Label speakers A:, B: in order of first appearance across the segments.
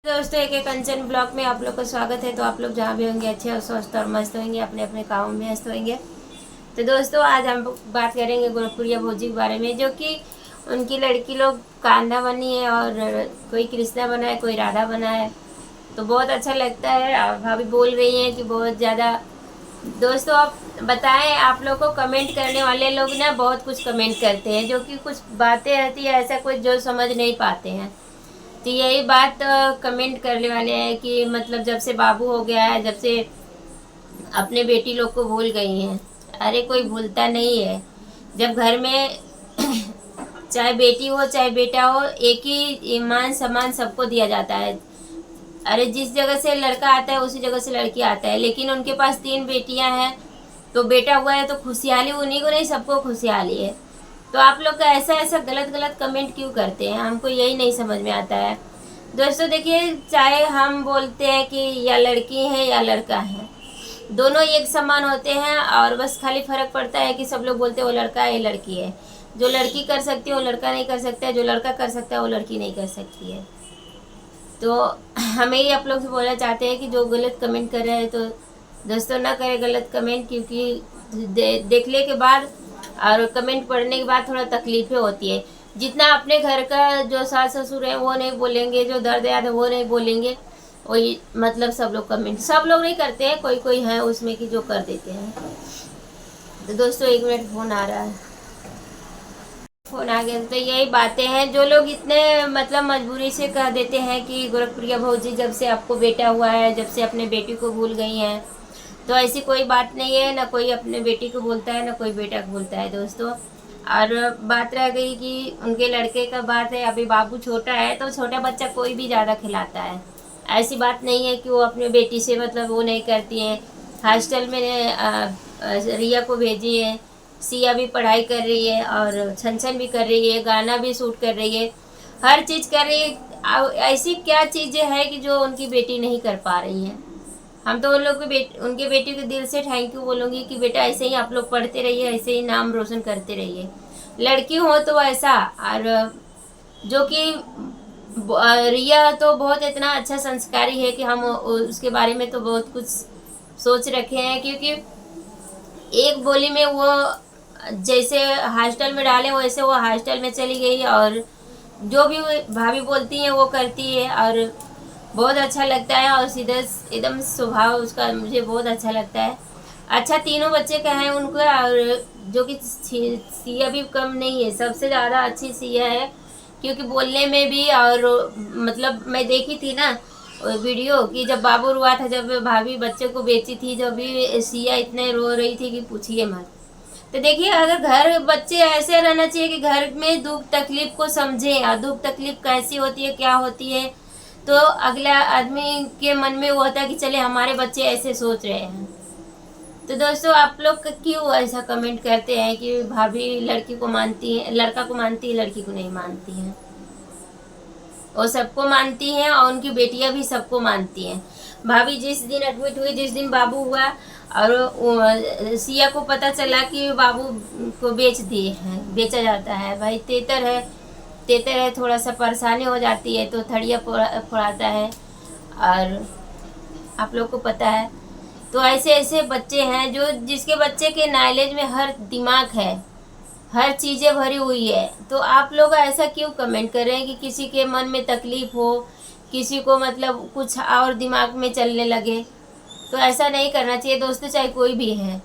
A: दोस्तों एक कंचन ब्लॉग में आप लोग का स्वागत है। तो आप लोग जहाँ भी होंगे अच्छे और स्वस्थ और मस्त होंगे, अपने अपने कामों में व्यस्त होंगे। तो दोस्तों आज हम बात करेंगे गोरखपुरिया भौजी के बारे में, जो कि उनकी लड़की लोग कांधा बनी है और कोई कृष्णा बना है, कोई राधा बना है। तो बहुत अच्छा लगता है। और भाभी बोल रही हैं कि बहुत ज़्यादा। दोस्तों आप बताएं, आप लोग को कमेंट करने वाले लोग ना बहुत कुछ कमेंट करते हैं, जो कि कुछ बातें रहती है ऐसा कुछ जो समझ नहीं पाते हैं। तो यही बात कमेंट करने वाले हैं कि मतलब जब से बाबू हो गया है, जब से अपने बेटी लोग को भूल गई हैं। अरे कोई भूलता नहीं है। जब घर में चाहे बेटी हो चाहे बेटा हो, एक ही मान सम्मान सबको दिया जाता है। अरे जिस जगह से लड़का आता है उसी जगह से लड़की आता है, लेकिन उनके पास 3 बेटियां हैं तो बेटा हुआ है तो खुशहाली उन्हीं को नहीं, सबको खुशहाली है। तो आप लोग का ऐसा ऐसा गलत गलत कमेंट क्यों करते हैं, हमको यही नहीं समझ में आता है। दोस्तों देखिए, चाहे हम बोलते हैं कि या लड़की है या लड़का है, दोनों एक समान होते हैं। और बस खाली फर्क पड़ता है कि सब लोग बोलते हैं वो लड़का है ये लड़की है। जो लड़की कर सकती है वो लड़का नहीं कर सकता है, जो लड़का कर सकता है वो लड़की नहीं कर सकती है। तो हमें ही आप लोग से बोलना चाहते हैं कि जो गलत कमेंट कर रहे हैं तो दोस्तों ना करें गलत कमेंट, क्योंकि देखने के बाद और कमेंट पढ़ने के बाद थोड़ा तकलीफें होती है। जितना अपने घर का जो सास ससुर है वो नहीं बोलेंगे, जो दर्द याद है वो नहीं बोलेंगे, वही मतलब सब लोग कमेंट, सब लोग नहीं करते हैं, कोई कोई है उसमें कि जो कर देते हैं। तो दोस्तों 1 मिनट फ़ोन आ रहा है, फ़ोन आ गया। तो यही बातें हैं, जो लोग इतने मतलब मजबूरी से कह देते हैं कि गोरखप्रिया भौजी जब से आपको बेटा हुआ है, जब से अपने बेटी को भूल गई हैं। तो ऐसी कोई बात नहीं है, ना कोई अपने बेटी को बोलता है ना कोई बेटा को बोलता है दोस्तों। और बात रह गई कि उनके लड़के का बात है, अभी बाबू छोटा है तो छोटा बच्चा कोई भी ज़्यादा खिलाता है। ऐसी बात नहीं है कि वो अपने बेटी से मतलब वो नहीं करती हैं। हॉस्टल में रिया को भेजी है, सिया भी पढ़ाई कर रही है और छन भी कर रही है, गाना भी शूट कर रही है, हर चीज़ कर रही है। ऐसी क्या चीज़ें हैं कि जो उनकी बेटी नहीं कर पा रही है। हम तो उन लोग के उनके बेटी के दिल से थैंक यू बोलूँगी कि बेटा ऐसे ही आप लोग पढ़ते रहिए, ऐसे ही नाम रोशन करते रहिए। लड़की हो तो ऐसा। और जो कि रिया तो बहुत इतना अच्छा संस्कारी है कि हम उसके बारे में तो बहुत कुछ सोच रखे हैं, क्योंकि एक बोली में वो जैसे हॉस्टल में डाले वैसे वो हॉस्टल में चली गई, और जो भी भाभी बोलती हैं वो करती है। और बहुत अच्छा लगता है, और सीधा एकदम स्वभाव उसका मुझे बहुत अच्छा लगता है। अच्छा तीनों बच्चे का है उनका, और जो कि सिया भी कम नहीं है, सबसे ज़्यादा अच्छी सिया है। क्योंकि बोलने में भी, और मतलब मैं देखी थी ना वीडियो कि जब बाबू हुआ था, जब भाभी बच्चे को बेची थी, जब भी सिया इतने रो रही थी कि पूछिए मत। तो देखिए, अगर घर बच्चे ऐसे रहना चाहिए कि घर में दुख तकलीफ को समझें, और दुख तकलीफ कैसी होती है क्या होती है, तो अगला आदमी के मन में वो होता है कि चले हमारे बच्चे ऐसे सोच रहे हैं। तो दोस्तों आप लोग क्यों ऐसा कमेंट करते हैं कि भाभी लड़की को मानती है, लड़का को मानती है, लड़की को नहीं मानती हैं। वो सबको मानती हैं और उनकी बेटियां भी सबको मानती हैं। भाभी जिस दिन एडमिट हुई, जिस दिन बाबू हुआ, और सिया को पता चला कि बाबू को बेच दिए हैं, बेचा जाता है। भाई तेतर है, तेतर है, थोड़ा सा परेशानी हो जाती है तो थड़िया फोड़ाता है। और आप लोग को पता है, तो ऐसे ऐसे बच्चे हैं जो जिसके बच्चे के नॉलेज में हर दिमाग है, हर चीज़ें भरी हुई है। तो आप लोग ऐसा क्यों कमेंट कर रहे हैं कि किसी के मन में तकलीफ़ हो, किसी को मतलब कुछ और दिमाग में चलने लगे। तो ऐसा नहीं करना चाहिए दोस्तों, चाहे कोई भी है।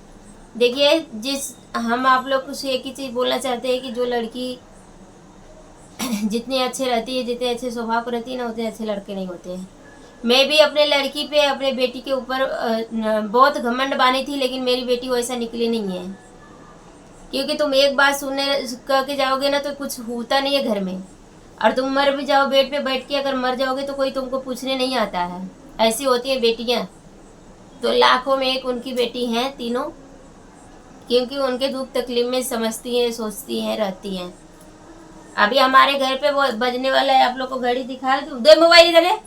A: देखिए, जिस हम आप लोग को एक ही चीज़ बोलना चाहते हैं कि जो लड़की जितनी अच्छी रहती है, जितने अच्छे स्वभाव पर रहती है ना, उतने अच्छे लड़के नहीं होते हैं। मैं भी अपने लड़की पे, अपने बेटी के ऊपर बहुत घमंड बानी थी, लेकिन मेरी बेटी वैसा निकली नहीं है। क्योंकि तुम एक बात सुनने करके जाओगे ना तो कुछ होता नहीं है घर में, और तुम मर भी जाओ बेड पे बैठ के, अगर मर जाओगे तो कोई तुमको पूछने नहीं आता है। ऐसी होती है बेटियां। तो लाखों में एक उनकी बेटी हैं तीनों, क्योंकि उनके दुख तकलीफ में समझती हैं, सोचती हैं, रहती हैं। अभी हमारे घर पे वो बजने वाला है, आप लोग को घड़ी दिखा दूँ, दे मोबाइल इधर है,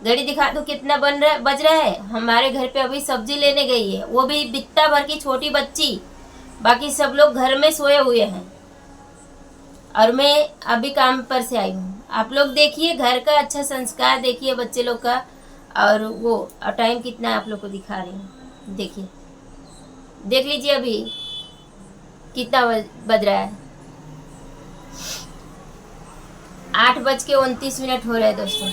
A: घड़ी दिखा दूँ कितना बज रहा है। हमारे घर पे अभी सब्जी लेने गई है, वो भी बित्ता भर की छोटी बच्ची, बाकी सब लोग घर में सोए हुए हैं, और मैं अभी काम पर से आई हूँ। आप लोग देखिए घर का अच्छा संस्कार देखिए बच्चे लोग का। और वो और टाइम कितना है आप लोग को दिखा रही हूँ, देखिए, देख लीजिए अभी कितना बज रहा है। 8:29 हो रहे हैं दोस्तों।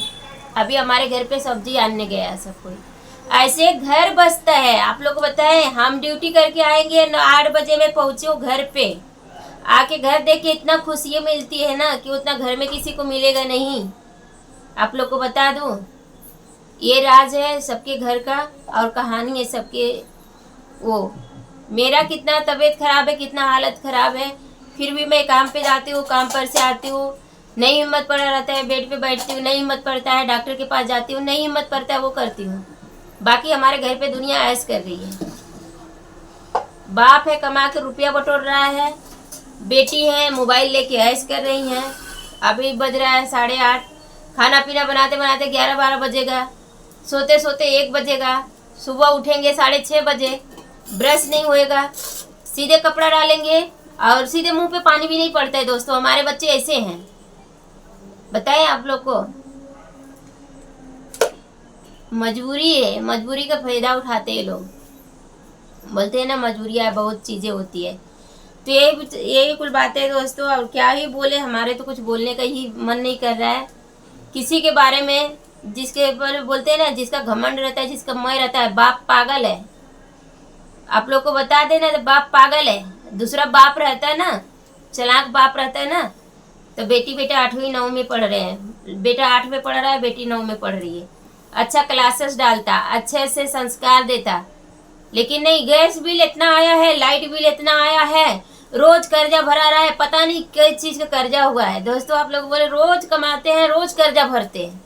A: अभी हमारे घर पे सब्जी आनने गया है सब कोई। ऐसे घर बसता है। आप लोग को बताएं, हम ड्यूटी करके आएंगे 8 बजे में पहुंचे घर पे, आके घर देख के इतना खुशी मिलती है ना कि उतना घर में किसी को मिलेगा नहीं। आप लोग को बता दूं, ये राज है सबके घर का और कहानी है सबके। वो मेरा कितना तबीयत खराब है, कितना हालत खराब है, फिर भी मैं काम पे जाती हूँ, काम पर से आती हूँ, नहीं हिम्मत पड़ा रहता है, बेड पे बैठती हूँ, नहीं हिम्मत पड़ता है, डॉक्टर के पास जाती हूँ, नहीं हिम्मत पड़ता है, वो करती हूँ। बाकी हमारे घर पे दुनिया ऐश कर रही है। बाप है कमा के रुपया बटोर रहा है, बेटी है मोबाइल लेके ऐश कर रही हैं। अभी बज रहा है 8:30, खाना पीना बनाते बनाते 11-12 बजेगा, सोते सोते 1 बजेगा, सुबह उठेंगे 6:30 बजे, ब्रश नहीं होएगा, सीधे कपड़ा डालेंगे और सीधे मुंह पे पानी भी नहीं पड़ता है। दोस्तों हमारे बच्चे ऐसे हैं, बताएं आप लोग को। मजबूरी है, मजबूरी का फायदा उठाते हैं लोग। बोलते हैं ना मजबूरियाँ बहुत चीज़ें होती है। तो यही कुछ बातें हैं दोस्तों। और क्या ही बोले, हमारे तो कुछ बोलने का ही मन नहीं कर रहा है किसी के बारे में। जिसके ऊपर बोलते हैं ना, जिसका घमंड रहता है, जिसका मैं रहता है, बाप पागल है। आप लोग को बता देना, तो बाप पागल है। दूसरा बाप रहता है ना, चालाक बाप रहता है ना, तो बेटी बेटा 8वीं 9वीं में पढ़ रहे हैं, बेटा 8 में पढ़ रहा है, बेटी 9 में पढ़ रही है, अच्छा क्लासेस डालता, अच्छे से संस्कार देता। लेकिन नहीं, गैस बिल इतना आया है, लाइट बिल इतना आया है, रोज कर्जा भरा रहा है, पता नहीं किस चीज का कर्जा हुआ है। दोस्तों आप लोग बोले रोज कमाते हैं, रोज कर्जा भरते हैं,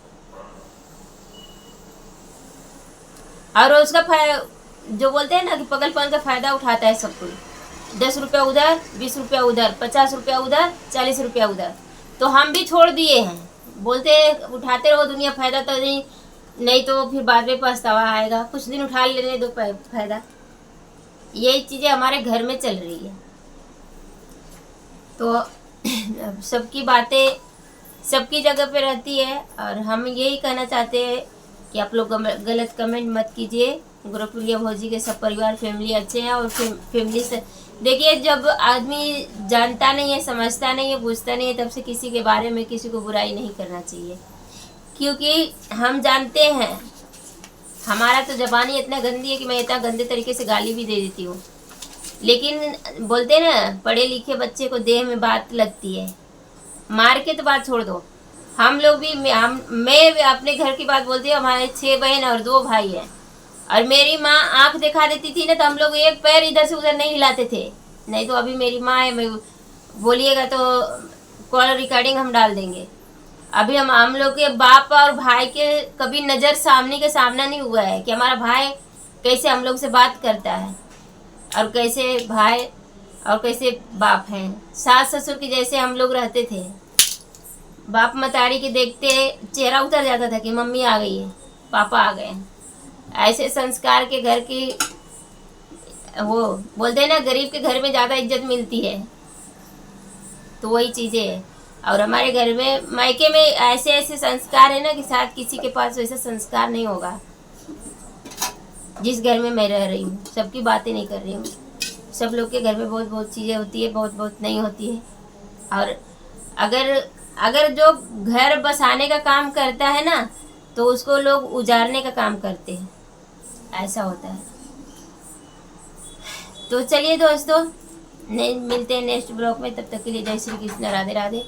A: और रोज का जो बोलते हैं ना कि पगलपन का फायदा उठाता है सब कोई। 10 रुपया उधर, 20 रुपया उधर, 50 रुपया उधर, 40 रुपया उधर। तो हम भी छोड़ दिए हैं, बोलते उठाते रहो दुनिया, फायदा तो नहीं तो फिर बाद में पछतावा आएगा। कुछ दिन उठा लेने दो फायदा। यही चीज़ें हमारे घर में चल रही है। तो सबकी बातें सबकी जगह पे रहती है, और हम यही कहना चाहते हैं कि आप लोग गलत कमेंट मत कीजिए। गुरुप्रिया भौजी के सब परिवार फैमिली अच्छे हैं, और फैमिली से देखिए, जब आदमी जानता नहीं है, समझता नहीं है, पूछता नहीं है, तब से किसी के बारे में किसी को बुराई नहीं करना चाहिए। क्योंकि हम जानते हैं, हमारा तो ज़बानी इतना गंदी है कि मैं इतना गंदे तरीके से गाली भी दे देती हूँ। लेकिन बोलते हैं ना, पढ़े लिखे बच्चे को देह में बात लगती है, मार के तो बात छोड़ दो। हम लोग भी, मैं अपने घर की बात बोलती हूँ। हमारे 6 बहन और 2 भाई हैं, और मेरी माँ आंख दिखा देती थी ना, तो हम लोग एक पैर इधर से उधर नहीं हिलाते थे। नहीं तो अभी मेरी माँ है, बोलिएगा तो कॉल रिकॉर्डिंग हम डाल देंगे। अभी हम लोग के बाप और भाई के कभी नज़र सामने के सामना नहीं हुआ है कि हमारा भाई कैसे हम लोग से बात करता है, और कैसे भाई और कैसे बाप हैं। सास ससुर के जैसे हम लोग रहते थे। बाप मतारी के देखते चेहरा उतर जाता था कि मम्मी आ गई है, पापा आ गए। ऐसे संस्कार के घर की, वो बोलते हैं ना, गरीब के घर में ज़्यादा इज्जत मिलती है। तो वही चीज़ें है। और हमारे घर में, मायके में ऐसे ऐसे संस्कार है ना कि शायद किसी के पास वैसा संस्कार नहीं होगा। जिस घर में मैं रह रही हूँ, सबकी बातें नहीं कर रही हूँ, सब लोग के घर में बहुत बहुत चीज़ें होती है, बहुत बहुत नहीं होती है। और अगर जो घर बसाने का काम करता है ना, तो उसको लोग उजाड़ने का काम करते हैं, ऐसा होता है। तो चलिए दोस्तों, मिलते हैं नेक्स्ट ब्लॉग में। तब तक के लिए जय श्री कृष्ण, राधे राधे।